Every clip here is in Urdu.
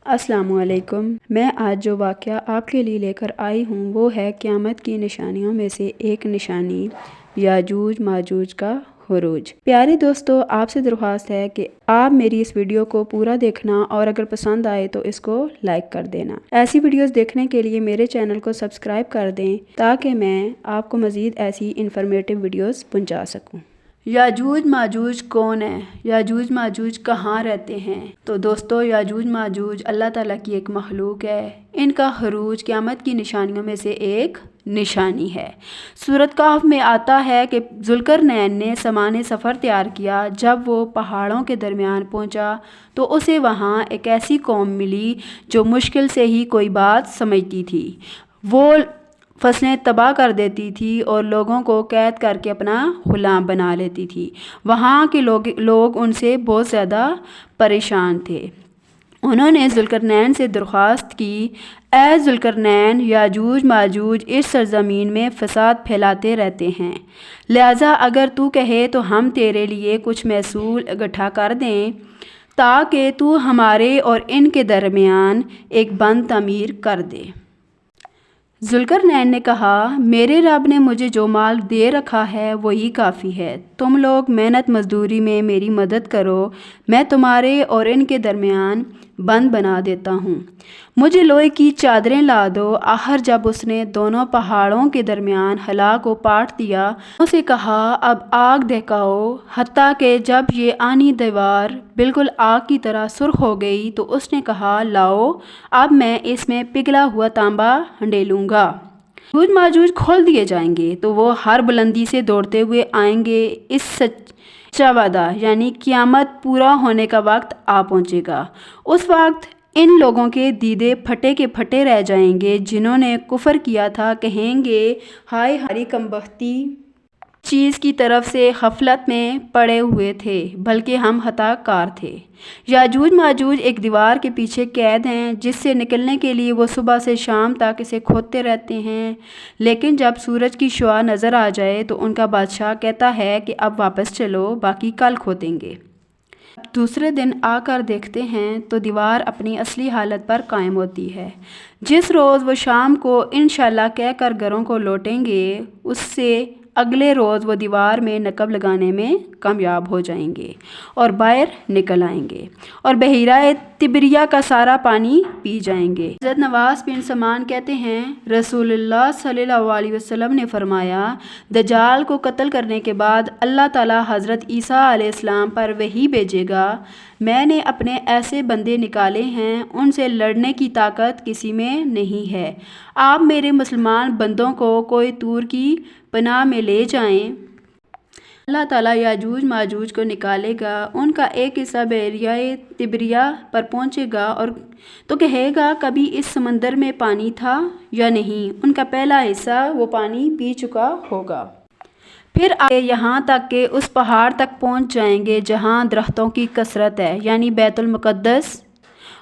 السلام علیکم۔ میں آج جو واقعہ آپ کے لیے لے کر آئی ہوں وہ ہے قیامت کی نشانیوں میں سے ایک نشانی یاجوج ماجوج کا خروج۔ پیارے دوستو، آپ سے درخواست ہے کہ آپ میری اس ویڈیو کو پورا دیکھنا اور اگر پسند آئے تو اس کو لائک کر دینا۔ ایسی ویڈیوز دیکھنے کے لیے میرے چینل کو سبسکرائب کر دیں تاکہ میں آپ کو مزید ایسی انفارمیٹیو ویڈیوز پہنچا سکوں۔ یاجوج ماجوج کون ہے؟ یاجوج ماجوج کہاں رہتے ہیں؟ تو دوستو، یاجوج ماجوج اللہ تعالیٰ کی ایک مخلوق ہے۔ ان کا خروج قیامت کی نشانیوں میں سے ایک نشانی ہے۔ سورۃ کہف میں آتا ہے کہ ذوالقرنین نے سامان سفر تیار کیا۔ جب وہ پہاڑوں کے درمیان پہنچا تو اسے وہاں ایک ایسی قوم ملی جو مشکل سے ہی کوئی بات سمجھتی تھی۔ وہ فصلیں تباہ کر دیتی تھی اور لوگوں کو قید کر کے اپنا غلام بنا لیتی تھی۔ وہاں کے لوگ ان سے بہت زیادہ پریشان تھے۔ انہوں نے ذوالقرنین سے درخواست کی، اے ذوالقرنین، یاجوج ماجوج اس سرزمین میں فساد پھیلاتے رہتے ہیں، لہٰذا اگر تو کہے تو ہم تیرے لیے کچھ محصول اکٹھا کر دیں تاکہ تو ہمارے اور ان کے درمیان ایک بند تعمیر کر دے۔ ذوالقرنین نے کہا، میرے رب نے مجھے جو مال دے رکھا ہے وہی کافی ہے۔ تم لوگ محنت مزدوری میں میری مدد کرو، میں تمہارے اور ان کے درمیان بند بنا دیتا ہوں۔ مجھے لوہے کی چادریں لا دو۔ آخر جب اس نے دونوں پہاڑوں کے درمیان خلا کو پاٹ دیا، اسے کہا، اب آگ دہکاؤ، حتیٰ کہ جب یہ آنی دیوار بالکل آگ کی طرح سرخ ہو گئی تو اس نے کہا، لاؤ، اب میں اس میں پگھلا ہوا تانبا ہنڈیلوں گا۔ یاجوج ماجوج کھول دیے جائیں گے تو وہ ہر بلندی سے دوڑتے ہوئے آئیں گے۔ اس سچا وعدہ یعنی قیامت پورا ہونے کا وقت آ پہنچے گا۔ اس وقت ان لوگوں کے دیدے پھٹے کے پھٹے رہ جائیں گے۔ جنہوں نے کفر کیا تھا کہیں گے، ہائے ہماری کم بختی، چیز کی طرف سے غفلت میں پڑے ہوئے تھے، بلکہ ہم خطا کار تھے۔ یاجوج ماجوج ایک دیوار کے پیچھے قید ہیں جس سے نکلنے کے لیے وہ صبح سے شام تک اسے کھودتے رہتے ہیں، لیکن جب سورج کی شعاع نظر آ جائے تو ان کا بادشاہ کہتا ہے کہ اب واپس چلو، باقی کل کھودیں گے۔ دوسرے دن آ کر دیکھتے ہیں تو دیوار اپنی اصلی حالت پر قائم ہوتی ہے۔ جس روز وہ شام کو انشاءاللہ کہہ کر گھروں کو لوٹیں گے، اس سے اگلے روز وہ دیوار میں نقب لگانے میں کامیاب ہو جائیں گے اور باہر نکل آئیں گے اور بحیرہ طبریہ کا سارا پانی پی جائیں گے۔ حضرت نواس بن سمان کہتے ہیں، رسول اللہ صلی اللہ علیہ وسلم نے فرمایا، دجال کو قتل کرنے کے بعد اللہ تعالیٰ حضرت عیسیٰ علیہ السلام پر وحی بھیجے گا، میں نے اپنے ایسے بندے نکالے ہیں، ان سے لڑنے کی طاقت کسی میں نہیں ہے، آپ میرے مسلمان بندوں کو کوئی طور کی پناہ میں لے جائیں۔ اللہ تعالیٰ یاجوج ماجوج کو نکالے گا، ان کا ایک حصہ بحیرہ طبریہ پر پہنچے گا اور تو کہے گا، کبھی اس سمندر میں پانی تھا یا نہیں؟ ان کا پہلا حصہ وہ پانی پی چکا ہوگا۔ پھر آگے یہاں تک کہ اس پہاڑ تک پہنچ جائیں گے جہاں درختوں کی کثرت ہے، یعنی بیت المقدس،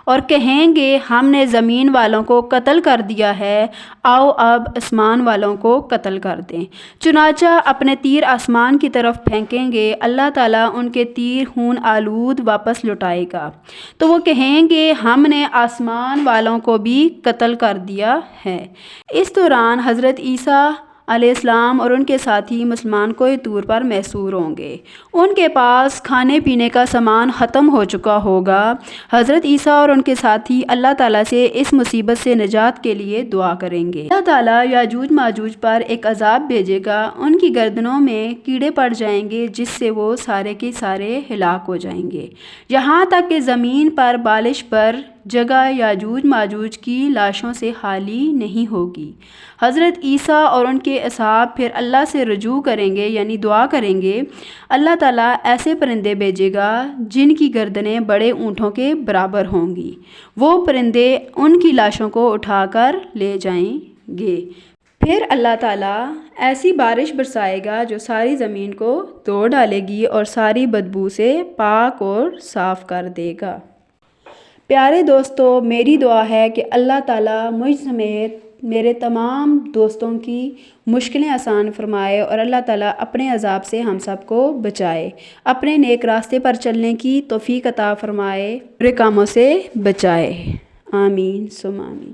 اور کہیں گے، ہم نے زمین والوں کو قتل کر دیا ہے، آؤ اب آسمان والوں کو قتل کر دیں۔ چنانچہ اپنے تیر آسمان کی طرف پھینکیں گے، اللہ تعالیٰ ان کے تیر خون آلود واپس لوٹائے گا، تو وہ کہیں گے، ہم نے آسمان والوں کو بھی قتل کر دیا ہے۔ اس دوران حضرت عیسیٰ علیہ السلام اور ان کے ساتھی مسلمان کوہ طور پر محصور ہوں گے۔ ان کے پاس کھانے پینے کا سامان ختم ہو چکا ہوگا۔ حضرت عیسیٰ اور ان کے ساتھی اللہ تعالیٰ سے اس مصیبت سے نجات کے لیے دعا کریں گے۔ اللہ تعالیٰ یاجوج ماجوج پر ایک عذاب بھیجے گا، ان کی گردنوں میں کیڑے پڑ جائیں گے جس سے وہ سارے کے سارے ہلاک ہو جائیں گے، یہاں تک کہ زمین پر بالش پر جگہ یاجوج ماجوج کی لاشوں سے خالی نہیں ہوگی۔ حضرت عیسیٰ اور ان کے اصحاب پھر اللہ سے رجوع کریں گے، یعنی دعا کریں گے، اللہ تعالیٰ ایسے پرندے بھیجے گا جن کی گردنیں بڑے اونٹوں کے برابر ہوں گی، وہ پرندے ان کی لاشوں کو اٹھا کر لے جائیں گے۔ پھر اللہ تعالیٰ ایسی بارش برسائے گا جو ساری زمین کو دھو ڈالے گی اور ساری بدبو سے پاک اور صاف کر دے گا۔ پیارے دوستو، میری دعا ہے کہ اللہ تعالیٰ مجھ سمیت میرے تمام دوستوں کی مشکلیں آسان فرمائے اور اللہ تعالیٰ اپنے عذاب سے ہم سب کو بچائے، اپنے نیک راستے پر چلنے کی توفیق عطا فرمائے، برے کاموں سے بچائے۔ آمین سم آمین۔